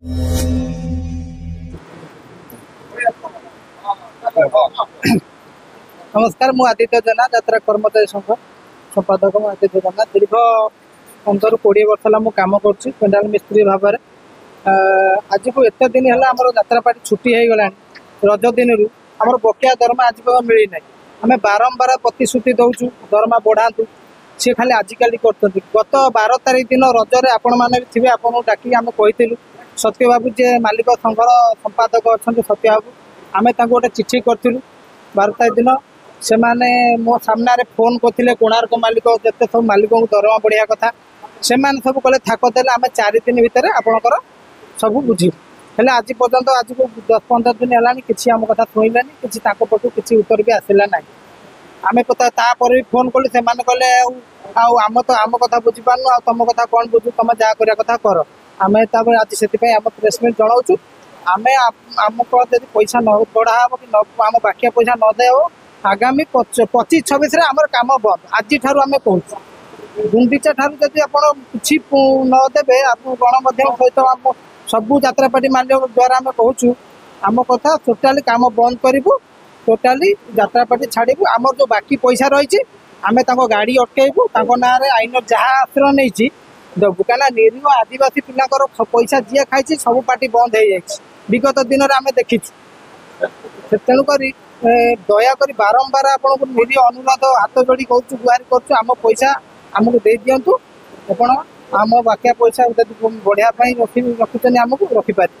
नमस्कार मु आदित्य जेना यात्रा कर्मचारी संघ संपादक आदित्य जेना दीर्घ 15-20 वर्ष है कम कर पेंडाल मिस्त्री भाव आज को एत दिन है आम यात्रापाटी छुट्टी हो गला रज दिन आम बकिया दरमा आज मिली ना आम बारंबार प्रतिश्रुति दौचु दरमा बढ़ातु सी खाली आजिकल कर गत 12 तारीख दिन रजरे आपण मैंने भी थे आपको डाक आम कही सत्य बाबू जे मालिक संघर संपादक अच्छा सत्य बाबू आम गोटे चिठी करूँ 12 तारीख दिन से माने मो सामने फोन करते कोणार्क मालिक जिते सब मालिक को दरमा बढ़िया कथा से सब कले थाक देले आम 4 दिन भितर आपणकर सब बुझे हेल्ले आज पर्यंत आज को 10-15 दिन है किसी आम कथा शुणिलानी किसी पटू किसी उत्तर भी आसला ना आम तापर भी फोन कलु से कले आम तो आम कथा बुझीपारनु आ तुम कथा कौन बुझु तुम जहाँ करा कथा कर आम आज से आम प्रेसमिट जनाऊँ आम आमको यदि पैसा न बढ़ा कि आम बाकिया पैसा न दे आगामी 25-26 आम कम बंद आज ठार आम कहूँ गुंडीचा ठार जब आप किसी नदेवे आप गणमाध्यम सहित आम सबू यात्रापाटी मालिक द्वारा आम कहूँ आम कथा टोटाली काम बंद करूँ टोटाली यात्रापाटी छाड़ू आम जो बाकी पैसा रही आम गाड़ी अटकेबू ना आईन जहाँ आश्रय नहीं देवु क्या निरीह आदिवासी पिलाकर पैसा जी खाई सब पार्टी बंद हो जाए विगत दिन में आम देखी तेणुक दयाक बारंबार आपको निरीह अनुरोध हाथ जोड़ी कहूँ गुहारी करूँ आम पैसा आमको दे दिंतु ଆପଣ आम बाकिया पैसा बढ़िया रखी आमको रखिपारे।